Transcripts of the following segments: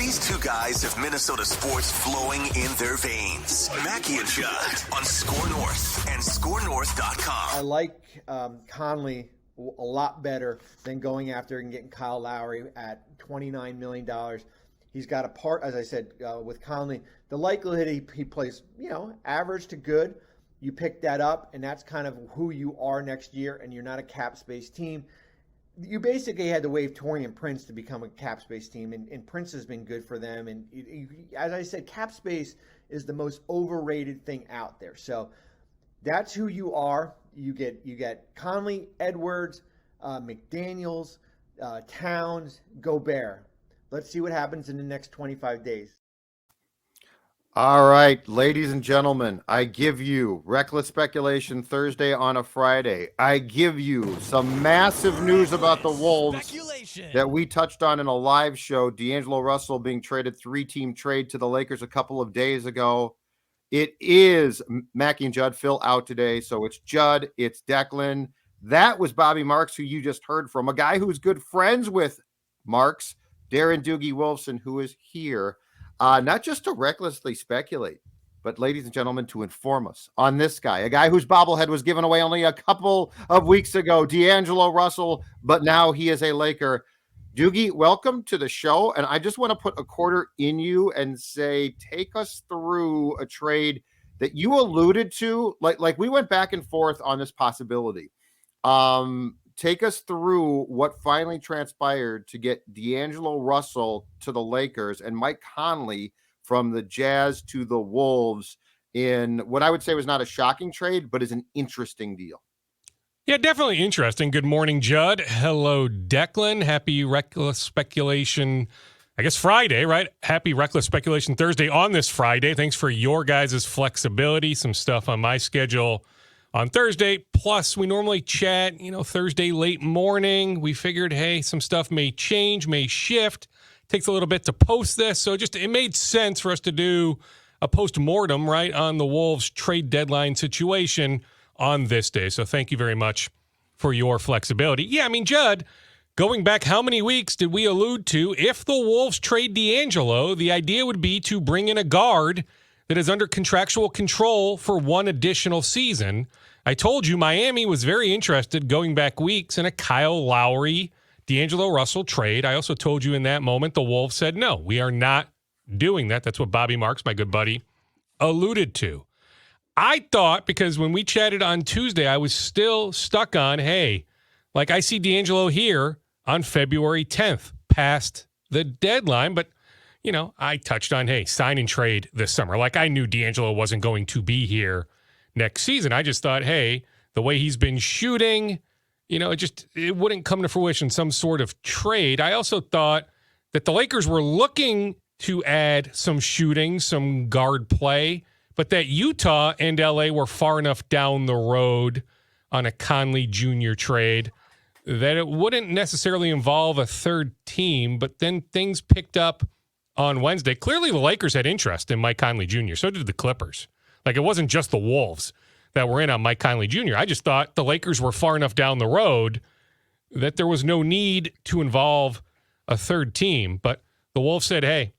These two guys have Minnesota sports flowing in their veins. Mackie and Judd on SKOR North and SKORNorth.com. I like Conley a lot better than going after and getting Kyle Lowry at $29 million. He's got a part, as I said, with Conley. The likelihood he plays, average to good. You pick that up, and that's kind of who you are next year, and you're not a cap space team. You basically had to waive Taurean Prince to become a cap space team, and Prince has been good for them. And as I said, cap space is the most overrated thing out there. So that's who you are. You get Conley, Edwards, McDaniels, Towns, Gobert. Let's see what happens in the next 25 days. All right, ladies and gentlemen, I give you Reckless Speculation Thursday on a Friday. I give you some massive news about the Wolves that we touched on in a live show. D'Angelo Russell being traded, 3-team trade to the Lakers a couple of days ago. It is Mackie and Judd. Phil out today, so it's Judd, it's Declan. That was Bobby Marks, who you just heard from, a guy who's good friends with Marks, Darren Doogie Wolfson, who is here. Not just to recklessly speculate, but ladies and gentlemen, to inform us on this guy, a guy whose bobblehead was given away only a couple of weeks ago, D'Angelo Russell, but now he is a Laker. Doogie, welcome to the show. And I just want to put a quarter in you and say, take us through a trade that you alluded to. Like we went back and forth on this possibility. Take us through what finally transpired to get D'Angelo Russell to the Lakers and Mike Conley from the Jazz to the Wolves in what I would say was not a shocking trade, but is an interesting deal. Yeah, definitely interesting. Good morning, Judd. Hello, Declan. Happy Reckless Speculation, I guess Friday, right? Happy Reckless Speculation Thursday on this Friday. Thanks for your guys' flexibility. Some stuff on my schedule on Thursday, plus we normally chat, Thursday late morning. We figured, hey, some stuff may change, may shift. Takes a little bit to post this, so it made sense for us to do a post-mortem, right, on the Wolves trade deadline situation on this day. So thank you very much for your flexibility. Yeah, Judd, going back how many weeks did we allude to, if the Wolves trade D'Angelo, the idea would be to bring in a guard that is under contractual control for one additional season. I told you Miami was very interested going back weeks in a Kyle Lowry, D'Angelo Russell trade. I also told you in that moment the Wolves said, no, we are not doing that. That's what Bobby Marks, my good buddy, alluded to. I thought, because when we chatted on Tuesday, I was still stuck on, hey, I see D'Angelo here on February 10th, past the deadline, but I touched on, hey, sign and trade this summer. I knew D'Angelo wasn't going to be here next season. I just thought, hey, the way he's been shooting, it wouldn't come to fruition, some sort of trade. I also thought that the Lakers were looking to add some shooting, some guard play, but that Utah and LA were far enough down the road on a Conley Jr. trade that it wouldn't necessarily involve a third team. But then things picked up on Wednesday. Clearly, the Lakers had interest in Mike Conley Jr. So did the Clippers. It wasn't just the Wolves that were in on Mike Conley Jr. I just thought the Lakers were far enough down the road that there was no need to involve a third team. But the Wolves said, hey,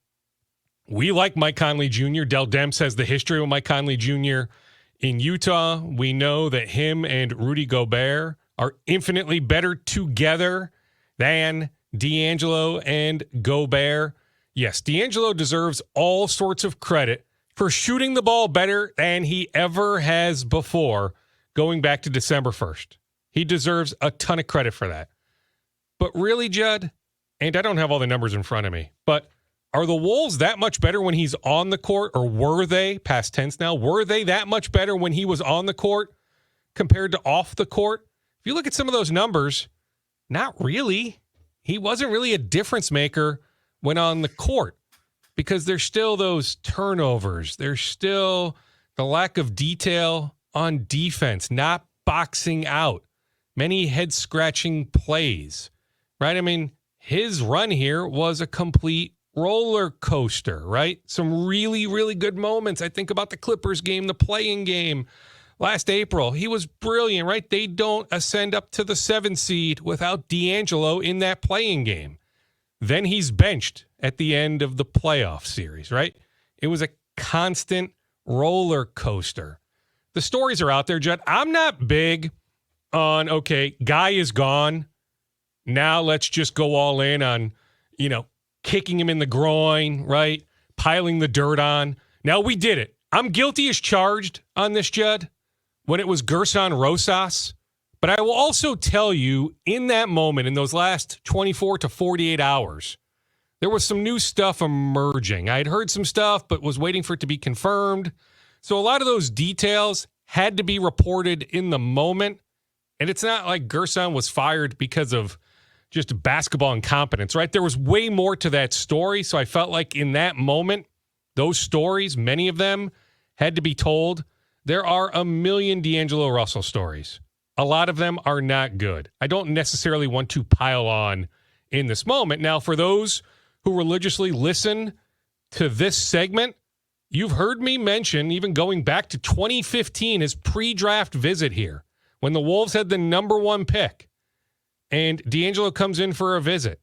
we like Mike Conley Jr. Del Demps has the history with Mike Conley Jr. in Utah. We know that him and Rudy Gobert are infinitely better together than D'Angelo and Gobert. Yes, D'Angelo deserves all sorts of credit for shooting the ball better than he ever has before, going back to December 1st. He deserves a ton of credit for that. But really, Judd, and I don't have all the numbers in front of me, but are the Wolves that much better when he's on the court, or were they, past tense now, were they that much better when he was on the court compared to off the court? If you look at some of those numbers, not really. He wasn't really a difference maker when on the court, because there's still those turnovers. There's still the lack of detail on defense, not boxing out, many head-scratching plays, right? His run here was a complete roller coaster, right? Some really, really good moments. I think about the Clippers game, the play-in game last April. He was brilliant, right? They don't ascend up to the 7th seed without D'Angelo in that play-in game. Then he's benched at the end of the playoff series, right? It was a constant roller coaster. The stories are out there, Judd. I'm not big on, okay, guy is gone. Now let's just go all in on, kicking him in the groin, right? Piling the dirt on. Now we did it. I'm guilty as charged on this, Judd, when it was Gerson Rosas. But I will also tell you, in that moment, in those last 24 to 48 hours, there was some new stuff emerging. I had heard some stuff, but was waiting for it to be confirmed. So a lot of those details had to be reported in the moment. And it's not like Gerson was fired because of just basketball incompetence, right? There was way more to that story. So I felt like in that moment, those stories, many of them, had to be told. There are a million D'Angelo Russell stories. A lot of them are not good. I don't necessarily want to pile on in this moment. Now, for those who religiously listen to this segment, you've heard me mention, even going back to 2015, his pre-draft visit here, when the Wolves had the number 1 pick, and D'Angelo comes in for a visit.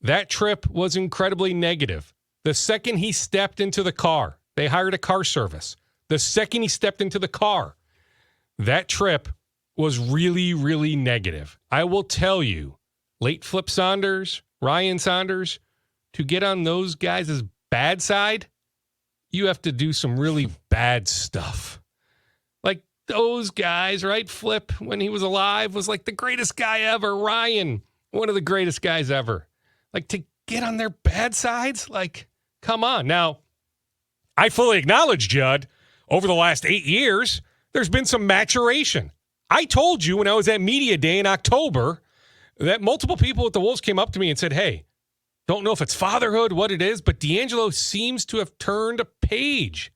That trip was incredibly negative. The second he stepped into the car, they hired a car service. The second he stepped into the car, that trip was really, really negative. I will tell you, late Flip Saunders, Ryan Saunders, to get on those guys' bad side, you have to do some really bad stuff. Like those guys, right? Flip, when he was alive, was like the greatest guy ever. Ryan, one of the greatest guys ever. Like to get on their bad sides? Like, come on. Now, I fully acknowledge, Judd, over the last 8 years, there's been some maturation. I told you when I was at Media Day in October that multiple people at the Wolves came up to me and said, hey, don't know if it's fatherhood, what it is, but D'Angelo seems to have turned a page.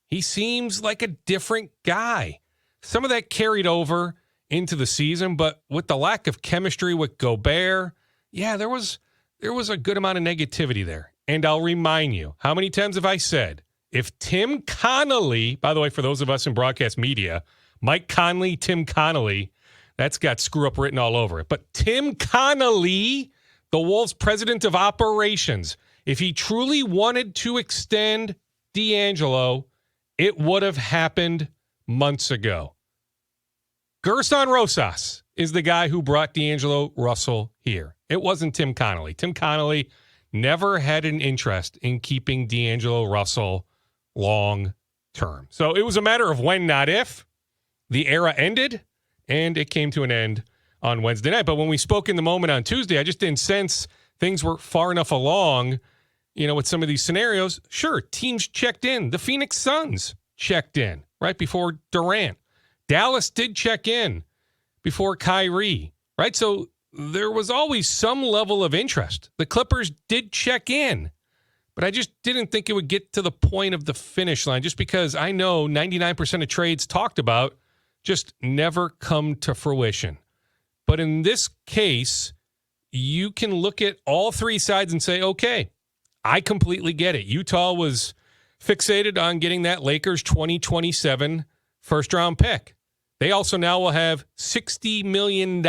He seems like a different guy. Some of that carried over into the season, but with the lack of chemistry with Gobert, yeah, there was a good amount of negativity there. And I'll remind you, how many times have I said, if Tim Conley, by the way, for those of us in broadcast media, Mike Conley, Tim Conley, that's got screw up written all over it. But Tim Conley, the Wolves president of operations, if he truly wanted to extend D'Angelo, it would have happened months ago. Gerson Rosas is the guy who brought D'Angelo Russell here. It wasn't Tim Conley. Tim Conley never had an interest in keeping D'Angelo Russell long term. So it was a matter of when, not if. The era ended, and it came to an end on Wednesday night. But when we spoke in the moment on Tuesday, I just didn't sense things were far enough along, with some of these scenarios. Sure, teams checked in. The Phoenix Suns checked in right before Durant. Dallas did check in before Kyrie, right? So there was always some level of interest. The Clippers did check in, but I just didn't think it would get to the point of the finish line, just because I know 99% of trades talked about just never come to fruition. But in this case, you can look at all three sides and say, okay, I completely get it. Utah was fixated on getting that Lakers 2027 first-round pick. They also now will have $60 million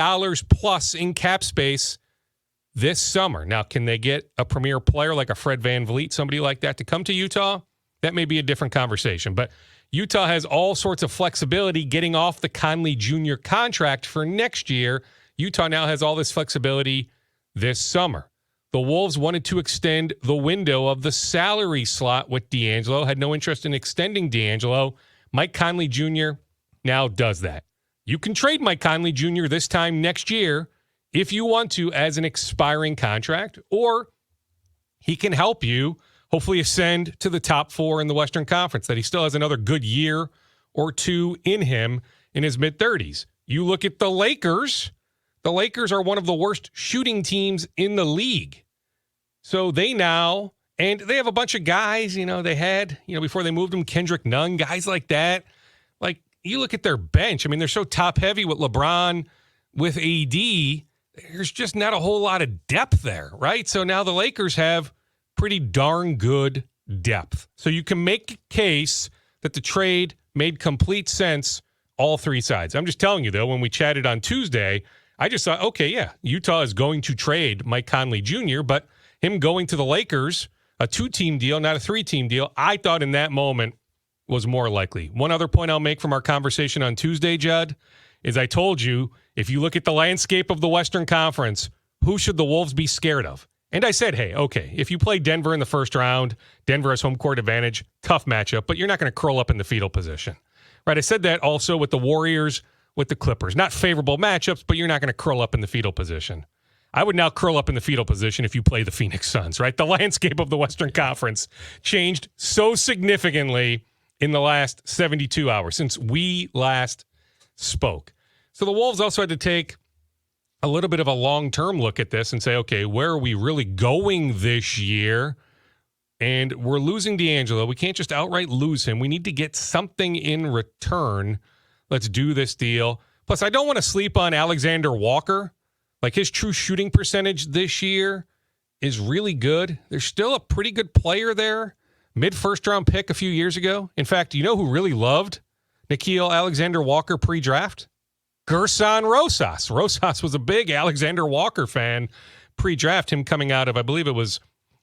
plus in cap space this summer. Now, can they get a premier player like a Fred VanVleet, somebody like that, to come to Utah? That may be a different conversation. But Utah has all sorts of flexibility getting off the Conley Jr. contract for next year. Utah now has all this flexibility this summer. The Wolves wanted to extend the window of the salary slot with D'Angelo, had no interest in extending D'Angelo. Mike Conley Jr. now does that. You can trade Mike Conley Jr. this time next year if you want to as an expiring contract, or he can help you hopefully ascend to the top four in the Western Conference, that he still has another good year or two in him in his mid-30s. You look at the Lakers. The Lakers are one of the worst shooting teams in the league. So they now, and they have a bunch of guys, they had, before they moved them, Kendrick Nunn, guys like that. Like, you look at their bench. I mean, they're so top-heavy with LeBron, with AD. There's just not a whole lot of depth there, right? So now the Lakers have pretty darn good depth. So you can make a case that the trade made complete sense, all three sides. I'm just telling you, though, when we chatted on Tuesday, I just thought, okay, yeah, Utah is going to trade Mike Conley Jr., but him going to the Lakers, a 2-team deal, not a 3-team deal, I thought in that moment was more likely. One other point I'll make from our conversation on Tuesday, Judd, is I told you, if you look at the landscape of the Western Conference, who should the Wolves be scared of? And I said, hey, okay, if you play Denver in the first round, Denver has home court advantage, tough matchup, but you're not going to curl up in the fetal position. Right? I said that also with the Warriors, with the Clippers. Not favorable matchups, but you're not going to curl up in the fetal position. I would now curl up in the fetal position if you play the Phoenix Suns, right? The landscape of the Western Conference changed so significantly in the last 72 hours since we last spoke. So the Wolves also had to take a little bit of a long-term look at this and say, okay, where are we really going this year? And we're losing D'Angelo. We can't just outright lose him. We need to get something in return. Let's do this deal. Plus, I don't want to sleep on Alexander Walker. Like, his true shooting percentage this year is really good. There's still a pretty good player there. Mid-first-round pick a few years ago. In fact, you know who really loved Nickeil Alexander-Walker pre-draft? Gerson Rosas. Rosas was a big Alexander Walker fan pre-draft, him coming out of, I believe it was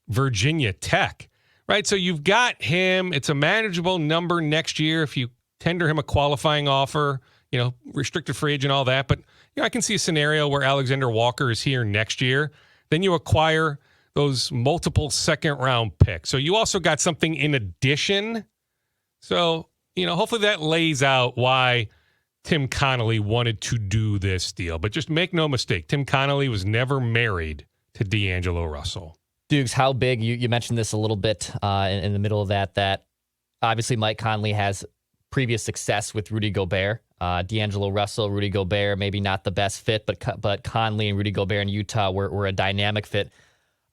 Virginia Tech, right? So you've got him. It's a manageable number next year if you tender him a qualifying offer, you know, restricted free agent, all that. But, you know, I can see a scenario where Alexander Walker is here next year. Then you acquire those multiple second-round picks. So you also got something in addition. So, you know, hopefully that lays out why Tim Connolly wanted to do this deal. But just make no mistake, Tim Connolly was never married to D'Angelo Russell. Dukes, how big, you mentioned this a little bit in the middle of that obviously Mike Conley has previous success with Rudy Gobert. D'Angelo Russell, Rudy Gobert, maybe not the best fit, but Conley and Rudy Gobert in Utah were a dynamic fit.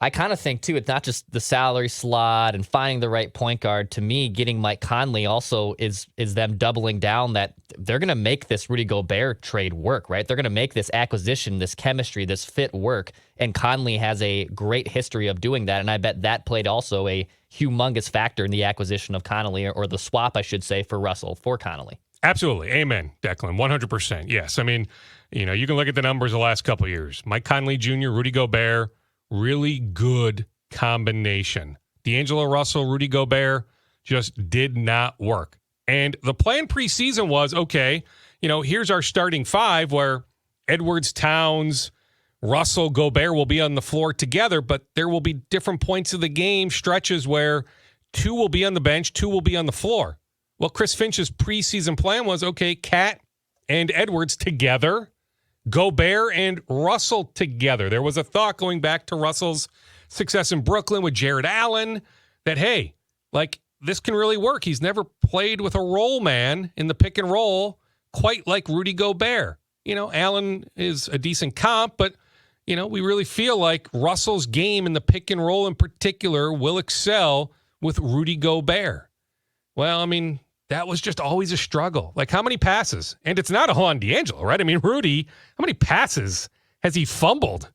I kind of think, too, it's not just the salary slot and finding the right point guard. To me, getting Mike Conley also is them doubling down that they're going to make this Rudy Gobert trade work, right? They're going to make this acquisition, this chemistry, this fit work. And Conley has a great history of doing that. And I bet that played also a humongous factor in the acquisition of Conley, or the swap, I should say, for Russell, for Conley. Absolutely. Amen, Declan. 100%. Yes. I mean, you know, you can look at the numbers the last couple of years. Mike Conley Jr., Rudy Gobert, really good combination. D'Angelo Russell, Rudy Gobert just did not work. And the plan preseason was, okay, you know, here's our starting five where Edwards, Towns, Russell, Gobert will be on the floor together, but there will be different points of the game, stretches where two will be on the bench, two will be on the floor. Well, Chris Finch's preseason plan was, okay, Cat and Edwards together, Gobert and Russell together. There was a thought going back to Russell's success in Brooklyn with Jared Allen that, hey, like, this can really work. He's never played with a roll man in the pick and roll quite like Rudy Gobert. You know, Allen is a decent comp, but, you know, we really feel like Russell's game in the pick and roll in particular will excel with Rudy Gobert. Well, I mean, that was just always a struggle. Like, how many passes? And it's not all on D'Angelo, right? I mean, Rudy, how many passes has he fumbled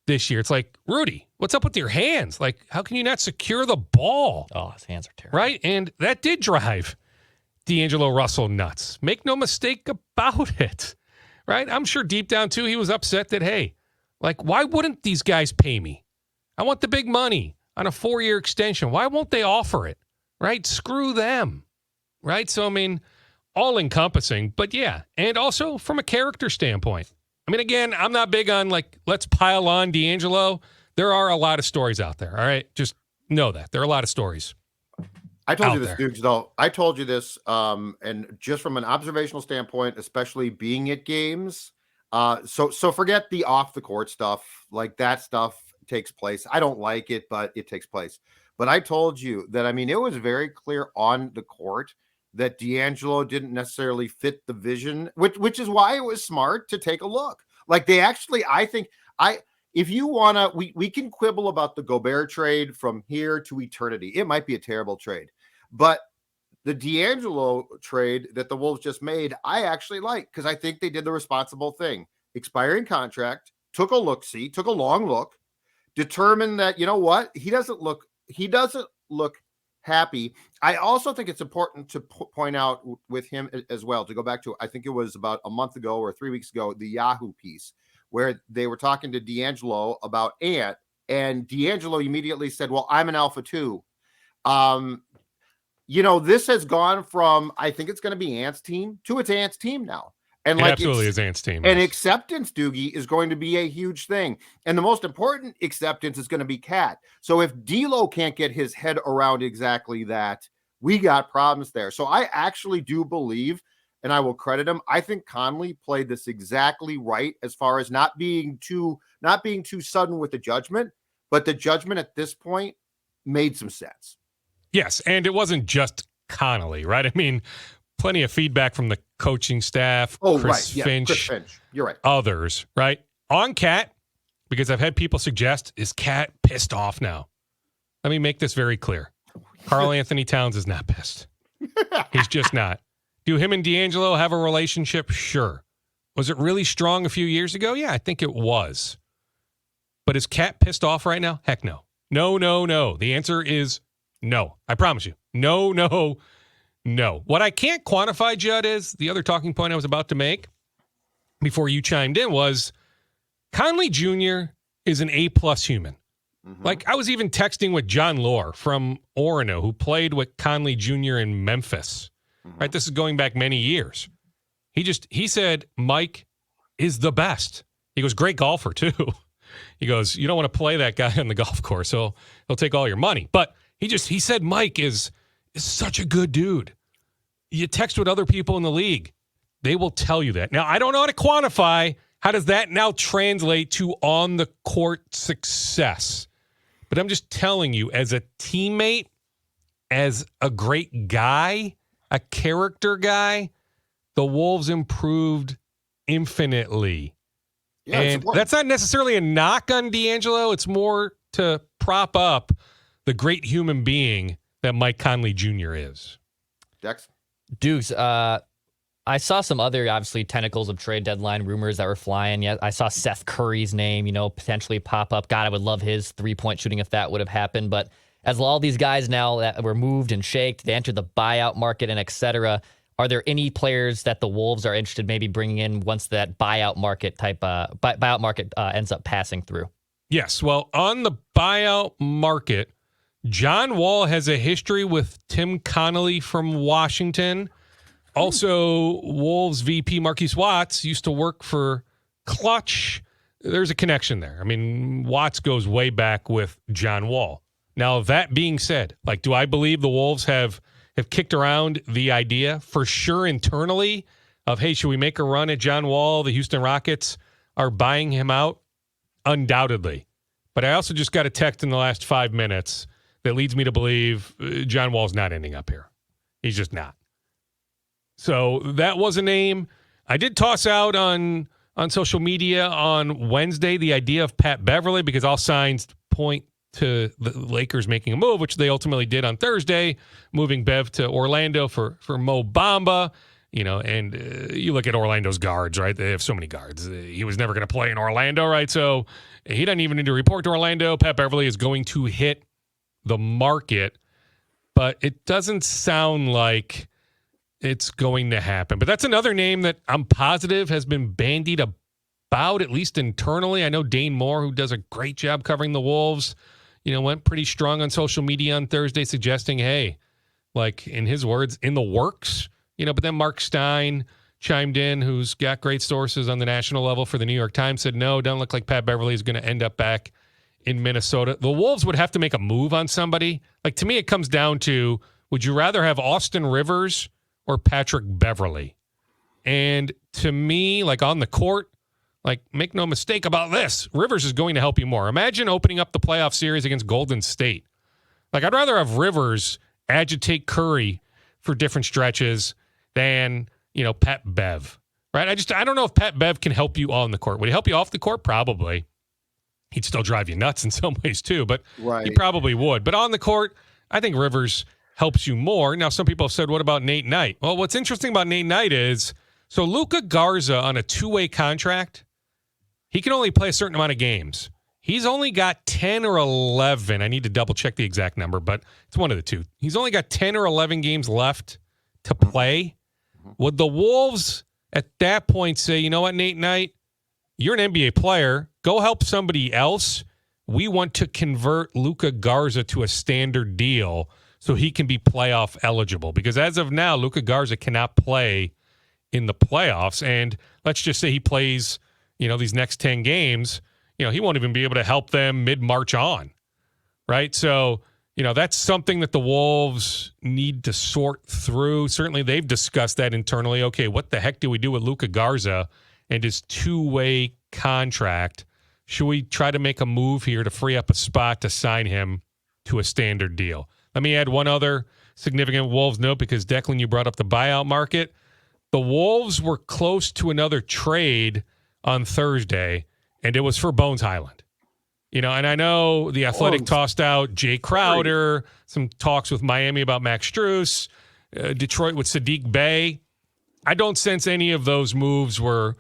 this year? It's like, Rudy, what's up with your hands? Like, how can you not secure the ball? Oh, his hands are terrible. Right? And that did drive D'Angelo Russell nuts. Make no mistake about it. Right? I'm sure deep down, too, he was upset that, hey, like, why wouldn't these guys pay me? I want the big money on a 4-year extension. Why won't they offer it? Right? Screw them. Right? So, I mean, all encompassing, but yeah. And also from a character standpoint. I mean, again, I'm not big on, like, let's pile on D'Angelo. There are a lot of stories out there. All right? Just know that. There are a lot of stories. I told you this, Dukes, though. I told you this, and just from an observational standpoint, especially being at games. So forget the off the court stuff. Like, that stuff takes place. I don't like it, but it takes place. But I told you that, I mean, it was very clear on the court that D'Angelo didn't necessarily fit the vision, which is why it was smart to take a look. Like, they actually, I think, if you want to, we can quibble about the Gobert trade from here to eternity. It might be a terrible trade, but the D'Angelo trade that the Wolves just made, I actually like, because I think they did the responsible thing. Expiring contract, took a look-see, took a long look, determined that, you know what, he doesn't look happy. I also think it's important to point out with him as well, to go back to, I think it was about a month ago or 3 weeks ago, the Yahoo piece, where they were talking to D'Angelo about Ant, and D'Angelo immediately said, well, I'm an alpha too. This has gone from, I think it's going to be Ant's team to it's Ant's team now. And it absolutely is Ant's team. And acceptance, Doogie, is going to be a huge thing. And the most important acceptance is going to be Cat. So if D'Lo can't get his head around exactly that, we got problems there. So I actually do believe, and I will credit him, I think Conley played this exactly right as far as not being too sudden with the judgment, but the judgment at this point made some sense. Yes, and it wasn't just Conley, right? I mean, plenty of feedback from the coaching staff, Chris Finch, you're right, others, right? On Cat, because I've had people suggest, is Cat pissed off now? Let me make this very clear. Karl Anthony Towns is not pissed. He's just not. Do him and D'Angelo have a relationship? Sure. Was it really strong a few years ago? Yeah, I think it was. But is Cat pissed off right now? Heck no. No. The answer is no. I promise you. No. What I can't quantify, Judd, is the other talking point I was about to make before you chimed in was Conley Jr. is an A-plus human. Mm-hmm. Like, I was even texting with John Lohr from Orono, who played with Conley Jr. in Memphis. Mm-hmm. Right? This is going back many years. He said Mike is the best. He goes, great golfer, too. He goes, you don't want to play that guy on the golf course, so he'll take all your money. But he said Mike is such a good dude. You text with other people in the league, they will tell you that. Now, I don't know how to quantify how does that now translate to on-the-court success. But I'm just telling you, as a teammate, as a great guy, a character guy, the Wolves improved infinitely. Yeah, and that's not necessarily a knock on D'Angelo. It's more to prop up the great human being that Mike Conley Jr. is. Dex? Dukes, I saw some other, obviously, tentacles of trade deadline rumors that were flying. Yeah, I saw Seth Curry's name, potentially pop up. God, I would love his three-point shooting if that would have happened. But as all these guys now that were moved and shaked, they entered the buyout market and et cetera, are there any players that the Wolves are interested maybe bringing in once that buyout market ends up passing through? Yes. Well, on the buyout market, John Wall has a history with Tim Connolly from Washington. Also, Wolves VP Marquise Watts used to work for Clutch. There's a connection there. I mean, Watts goes way back with John Wall. Now, that being said, do I believe the Wolves have kicked around the idea for sure internally of, hey, should we make a run at John Wall? The Houston Rockets are buying him out? Undoubtedly. But I also just got a text in the last 5 minutes that leads me to believe John Wall's not ending up here. He's just not. So that was a name. I did toss out on social media on Wednesday the idea of Pat Beverly because all signs point to the Lakers making a move, which they ultimately did on Thursday, moving Bev to Orlando for Mo Bamba. And you look at Orlando's guards, right? They have so many guards. He was never going to play in Orlando, right? So he doesn't even need to report to Orlando. Pat Beverly is going to hit the market, but it doesn't sound like it's going to happen. But that's another name that I'm positive has been bandied about, at least internally. I know Dane Moore, who does a great job covering the Wolves, went pretty strong on social media on Thursday suggesting, hey, in his words, in the works. But then Mark Stein chimed in, who's got great sources on the national level for the New York Times, said, no, doesn't look like Pat Beverly is going to end up back in Minnesota. The Wolves would have to make a move on somebody. To me, it comes down to, would you rather have Austin Rivers or Patrick Beverly? And to me, on the court, make no mistake about this, Rivers is going to help you more. Imagine opening up the playoff series against Golden State. I'd rather have Rivers agitate Curry for different stretches than, Pat Bev, right? I don't know if Pat Bev can help you on the court. Would he help you off the court? Probably. He'd still drive you nuts in some ways too, but he probably would. But on the court, I think Rivers helps you more. Now, some people have said, what about Nate Knight? Well, what's interesting about Nate Knight is, so Luka Garza on a two-way contract, he can only play a certain amount of games. He's only got 10 or 11. I need to double-check the exact number, but it's one of the two. He's only got 10 or 11 games left to play. Would the Wolves at that point say, you know what, Nate Knight, you're an NBA player. Go help somebody else. We want to convert Luka Garza to a standard deal so he can be playoff eligible. Because as of now, Luka Garza cannot play in the playoffs. And let's just say he plays, these next 10 games, he won't even be able to help them mid-March on, right? So, that's something that the Wolves need to sort through. Certainly they've discussed that internally. Okay, what the heck do we do with Luka Garza and his two-way contract? Should we try to make a move here to free up a spot to sign him to a standard deal? Let me add one other significant Wolves note, because, Declan, you brought up the buyout market. The Wolves were close to another trade on Thursday, and it was for Bones Highland. And I know the Athletic tossed out Jay Crowder, some talks with Miami about Max Strus, Detroit with Sadiq Bey. I don't sense any of those moves were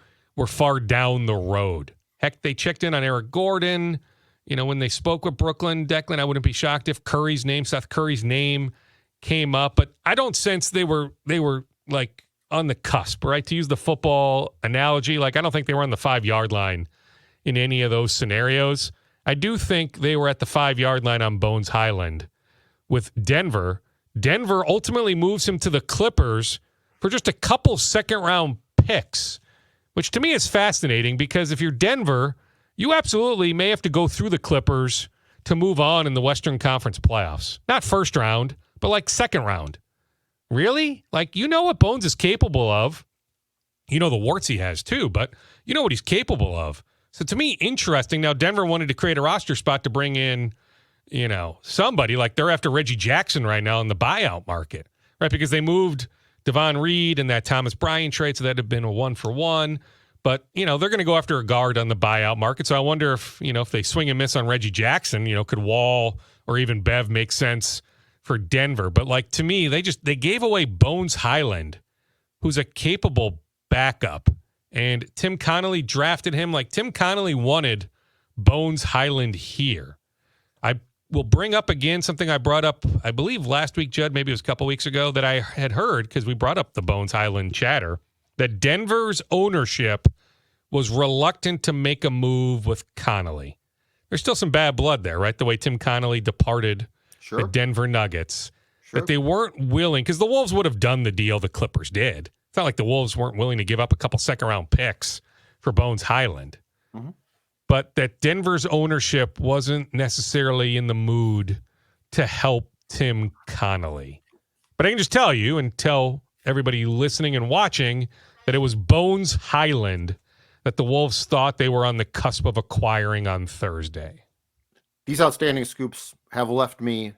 far down the road. Heck, they checked in on Eric Gordon. When they spoke with Brooklyn, Declan, I wouldn't be shocked if Seth Curry's name came up, but I don't sense they were like on the cusp, right? To use the football analogy, like I don't think they were on the 5-yard line in any of those scenarios. I do think they were at the 5-yard line on Bones Highland with Denver. Denver ultimately moves him to the Clippers for just a couple second-round picks, which to me is fascinating, because if you're Denver, you absolutely may have to go through the Clippers to move on in the Western Conference playoffs. Not first round, but like second round. Really? Like, what Bones is capable of. The warts he has too, but you know what he's capable of. So to me, interesting. Now, Denver wanted to create a roster spot to bring in, somebody. Like they're after Reggie Jackson right now in the buyout market, right? Because they moved Devon Reed and that Thomas Bryant trade, so that'd have been a 1-for-1. But, they're going to go after a guard on the buyout market. So I wonder if, if they swing and miss on Reggie Jackson, could Wall or even Bev make sense for Denver? But like, to me, they gave away Bones Highland, who's a capable backup. And Tim Connolly drafted him. Like, Tim Connolly wanted Bones Highland here. I will bring up again something I brought up, I believe last week, Judd, maybe it was a couple weeks ago, that I had heard, because we brought up the Bones Highland chatter, that Denver's ownership was reluctant to make a move with Connolly. There's still some bad blood there, right? The way Tim Connolly departed the Denver Nuggets. That they weren't willing, because the Wolves would have done the deal the Clippers did. It's not like the Wolves weren't willing to give up a couple second-round picks for Bones Highland. Mm-hmm. But that Denver's ownership wasn't necessarily in the mood to help Tim Connolly. But I can just tell you and tell everybody listening and watching that it was Bones Highland that the Wolves thought they were on the cusp of acquiring on Thursday. These outstanding scoops have left me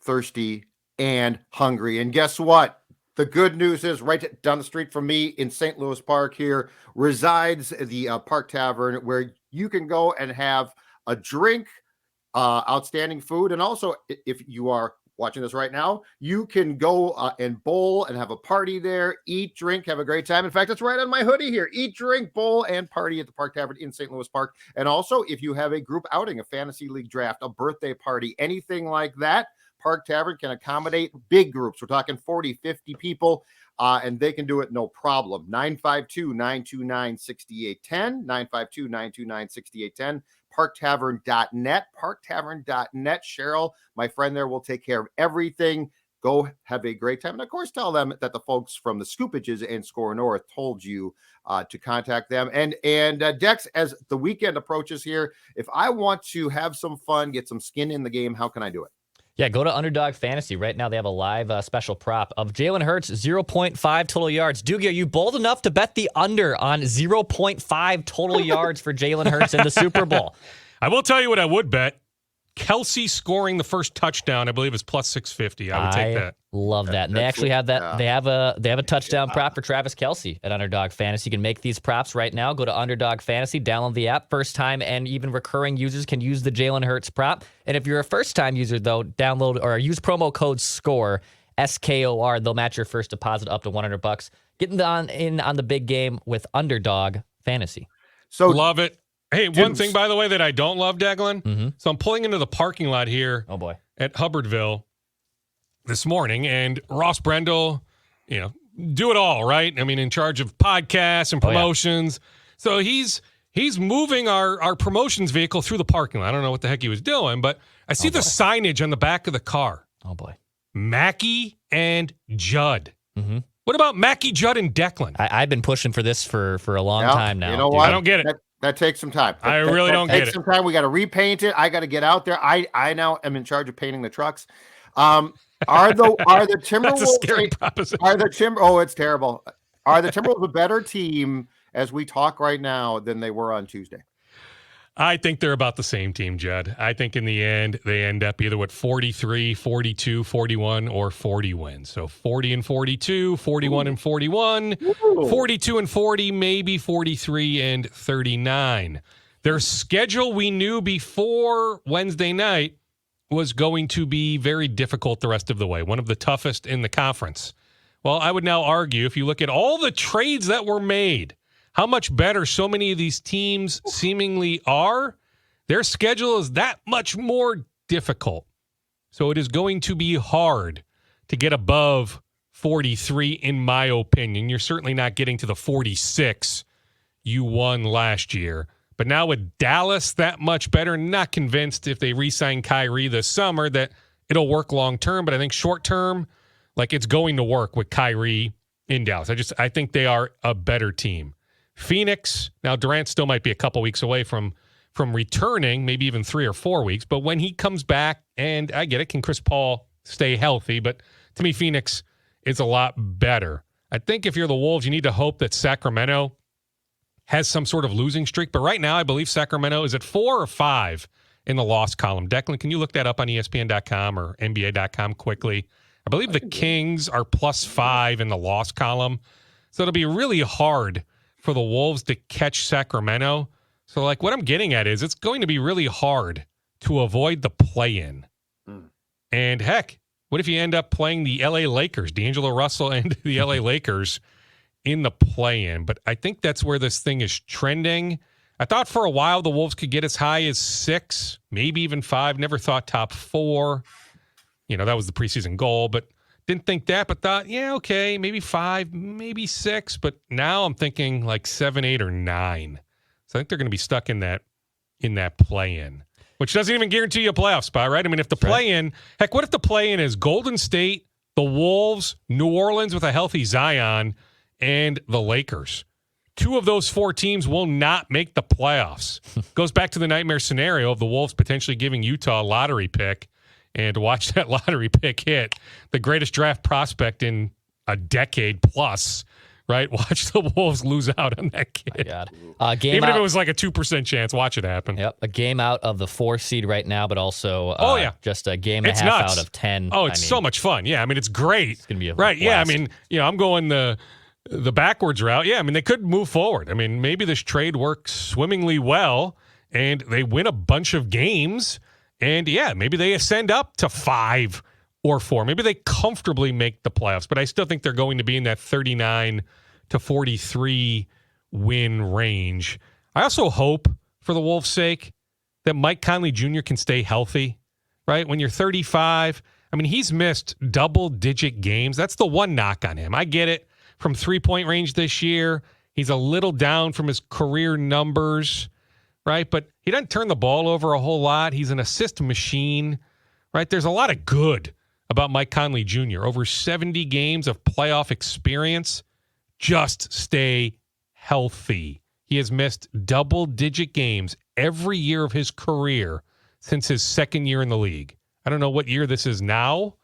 thirsty and hungry. And guess what? The good news is right down the street from me in St. Louis Park here resides the Park Tavern, where you can go and have a drink, outstanding food. And also, if you are watching this right now, you can go and bowl and have a party there, eat, drink, have a great time. In fact, it's right on my hoodie here. Eat, drink, bowl, and party at the Park Tavern in St. Louis Park. And also, if you have a group outing, a fantasy league draft, a birthday party, anything like that, Park Tavern can accommodate big groups. We're talking 40, 50 people, and they can do it no problem. 952-929-6810, 952-929-6810, parktavern.net, parktavern.net. Cheryl, my friend there, will take care of everything. Go have a great time. And, of course, tell them that the folks from the Scoopages and SKOR North told you to contact them. And Dex, as the weekend approaches here, if I want to have some fun, get some skin in the game, how can I do it? Yeah, go to Underdog Fantasy. Right now they have a live special prop of Jalen Hurts, 0.5 total yards. Doogie, are you bold enough to bet the under on 0.5 total yards for Jalen Hurts in the Super Bowl? I will tell you what I would bet. Kelsey scoring the first touchdown, I believe, is plus 650. I would take that. Love that. And they actually have that. They have a touchdown prop for Travis Kelsey at Underdog Fantasy. You can make these props right now. Go to Underdog Fantasy, download the app. First time and even recurring users can use the Jalen Hurts prop. And if you're a first time user, though, download or use promo code SKOR, SKOR. They'll match your first deposit up to $100. Getting in on the big game with Underdog Fantasy. So love it. Hey, one thing, by the way, that I don't love, Declan. Mm-hmm. So I'm pulling into the parking lot here at Hubbardville this morning, and Ross Brendel, do it all, right? I mean, in charge of podcasts and promotions. So he's he's moving our promotions vehicle through the parking lot. I don't know what the heck he was doing, but I see the signage on the back of the car. Oh, boy. Mackey and Judd. Mm-hmm. What about Mackey, Judd, and Declan? I've been pushing for this for a long time now. You know dude. what? I don't get it. That takes some time. I really don't get it. Takes some time. We got to repaint it. I got to get out there. I now am in charge of painting the trucks. Are the Timberwolves That's a scary proposition. Oh, it's terrible. Are the Timberwolves a better team as we talk right now than they were on Tuesday? I think they're about the same team, Judd. I think in the end, they end up either with 43, 42, 41, or 40 wins. So 40 and 42, 41 and 41, 42 and 40, maybe 43 and 39. Their schedule we knew before Wednesday night was going to be very difficult the rest of the way, one of the toughest in the conference. Well, I would now argue, if you look at all the trades that were made, how much better so many of these teams seemingly are, their schedule is that much more difficult. So it is going to be hard to get above 43, in my opinion. You're certainly not getting to the 46 you won last year. But now with Dallas that much better, not convinced if they re-sign Kyrie this summer that it'll work long term. But I think short term, like it's going to work with Kyrie in Dallas. I think they are a better team. Phoenix, now Durant still might be a couple weeks away from returning, maybe even 3 or 4 weeks. But when he comes back, and I get it, can Chris Paul stay healthy? But to me, Phoenix is a lot better. I think if you're the Wolves, you need to hope that Sacramento has some sort of losing streak. But right now, I believe Sacramento is at 4 or 5 in the loss column. Declan, can you look that up on ESPN.com or NBA.com quickly? I believe the Kings are +5 in the loss column. So it'll be really hard for the Wolves to catch Sacramento. So, like, what I'm getting at is it's going to be really hard to avoid the play-in. And, heck, what if you end up playing the L.A. Lakers, D'Angelo Russell and the L.A. Lakers in the play-in? But I think that's where this thing is trending. I thought for a while the Wolves could get as high as 6, maybe even 5. Never thought top 4. You know, that was the preseason goal, but didn't think that, but thought, yeah, okay, maybe 5, maybe 6. But now I'm thinking like 7, 8, or 9. So I think they're going to be stuck in that play-in, which doesn't even guarantee you a playoff spot, right? I mean, if the play-in, heck, what if the play-in is Golden State, the Wolves, New Orleans with a healthy Zion, and the Lakers? 2 of those 4 teams will not make the playoffs. Goes back to the nightmare scenario of the Wolves potentially giving Utah a lottery pick. And watch that lottery pick hit, the greatest draft prospect in a decade plus, right? Watch the Wolves lose out on that kid. Game Even out, if it was like a 2% chance, watch it happen. Yep, a game out of the 4 seed right now, but also just a game and a half out of 10. Oh, it's so much fun. Yeah, I mean, it's great. It's going to be a right. blast. Yeah, I mean, I'm going the backwards route. Yeah, I mean, they could move forward. I mean, maybe this trade works swimmingly well, and they win a bunch of games. And, yeah, maybe they ascend up to 5 or 4. Maybe they comfortably make the playoffs. But I still think they're going to be in that 39 to 43 win range. I also hope, for the Wolves' sake, that Mike Conley Jr. can stay healthy, right? When you're 35, I mean, he's missed double-digit games. That's the one knock on him. I get it. From three-point range this year, he's a little down from his career numbers, right? But he doesn't turn the ball over a whole lot. He's an assist machine, right? There's a lot of good about Mike Conley Jr. Over 70 games of playoff experience. Just stay healthy. He has missed double-digit games every year of his career since his second year in the league. I don't know what year this is now,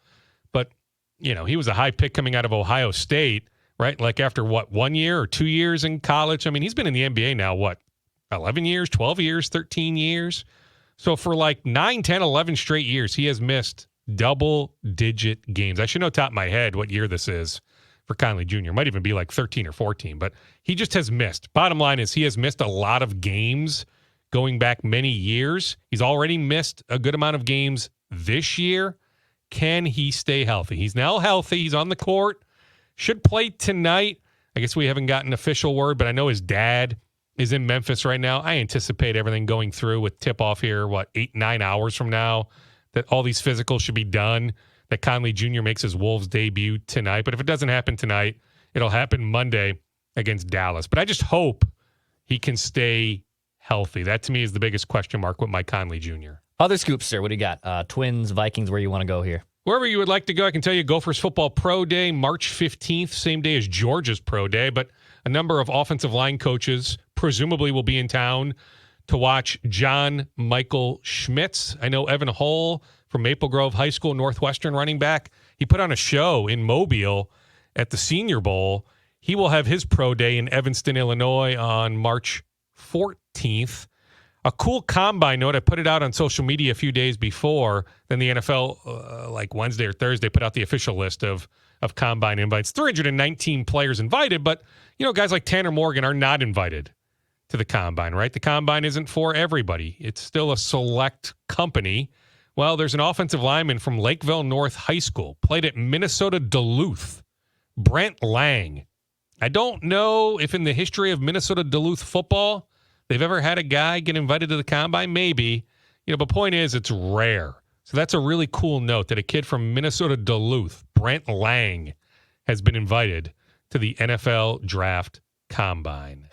but, he was a high pick coming out of Ohio State, right? Like after, 1 year or 2 years in college? I mean, he's been in the NBA now, 11 years, 12 years, 13 years. So for 9, 10, 11 straight years, he has missed double-digit games. I should know top of my head what year this is for Conley Jr. Might even be 13 or 14, but he just has missed. Bottom line is he has missed a lot of games going back many years. He's already missed a good amount of games this year. Can he stay healthy? He's now healthy. He's on the court. Should play tonight. I guess we haven't gotten official word, but I know his dad is in Memphis right now. I anticipate everything going through with tip-off here, 8, 9 hours from now, that all these physicals should be done, that Conley Jr. makes his Wolves debut tonight. But if it doesn't happen tonight, it'll happen Monday against Dallas. But I just hope he can stay healthy? That to me is the biggest question mark with Mike Conley Jr. Other scoops, sir. What do you got? Twins, Vikings, where you want to go here? Wherever you would like to go, I can tell you Gophers Football Pro Day, March 15th, same day as Georgia's Pro Day, but a number of offensive line coaches presumably will be in town to watch John Michael Schmitz. I know Evan Hull from Maple Grove High School, Northwestern running back. He put on a show in Mobile at the Senior Bowl. He will have his pro day in Evanston, Illinois on March 14th. A cool combine note, I put it out on social media a few days before. Then the NFL, like Wednesday or Thursday, put out the official list of combine invites. 319 players invited, but, guys like Tanner Morgan are not invited to the combine, right? The combine isn't for everybody. It's still a select company. Well, there's an offensive lineman from Lakeville North High School, played at Minnesota Duluth, Brent Lang. I don't know if in the history of Minnesota Duluth football, they've ever had a guy get invited to the combine. Maybe, but point is it's rare. So that's a really cool note that a kid from Minnesota Duluth, Brent Lang, has been invited to the NFL Draft Combine.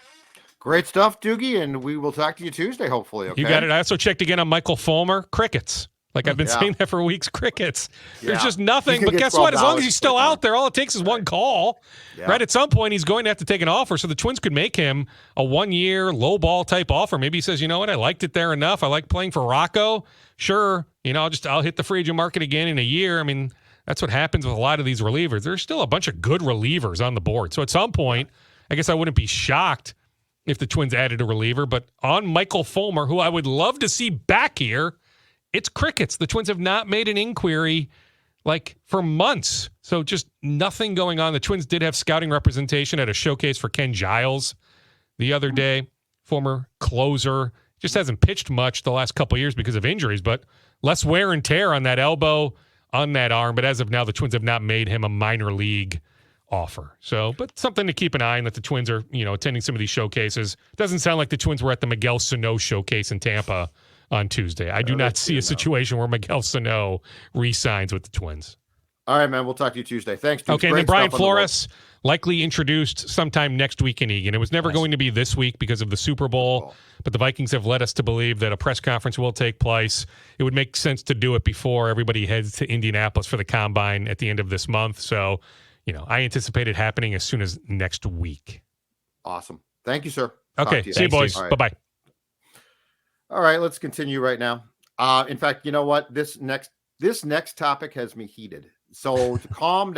Great stuff, Doogie, and we will talk to you Tuesday, hopefully. Okay? You got it. I also checked again on Michael Fulmer. Crickets. Like I've been saying that for weeks. Crickets. There's just nothing. But guess what? As long as he's still out there, all it takes is one call. Yeah. Right? At some point, he's going to have to take an offer. So the Twins could make him a 1-year low ball type offer. Maybe he says, you know what? I liked it there enough. I like playing for Rocco. Sure. I'll hit the free agent market again in a year. I mean, that's what happens with a lot of these relievers. There's still a bunch of good relievers on the board. So at some point, I guess I wouldn't be shocked if the Twins added a reliever. But on Michael Fulmer, who I would love to see back here, it's crickets. The Twins have not made an inquiry for months. So just nothing going on. The Twins did have scouting representation at a showcase for Ken Giles the other day, former closer. Just hasn't pitched much the last couple of years because of injuries, but less wear and tear on that elbow, on that arm. But as of now, the Twins have not made him a minor league offer. So, but something to keep an eye on that the Twins are, attending some of these showcases. Doesn't sound like the Twins were at the Miguel Sano showcase in Tampa on Tuesday. I do not see a situation where Miguel Sano re-signs with the Twins. All right, man. We'll talk to you Tuesday. Thanks, dude. Okay, and then Brian Flores likely introduced sometime next week in Eagan. It was never going to be this week because of the Super Bowl, but the Vikings have led us to believe that a press conference will take place. It would make sense to do it before everybody heads to Indianapolis for the Combine at the end of this month. So, I anticipate it happening as soon as next week. Awesome. Thank you, sir. Okay, see you, boys. Right. Bye-bye. All right, let's continue right now. In fact, you know what? This next topic has me heated. So to calm down.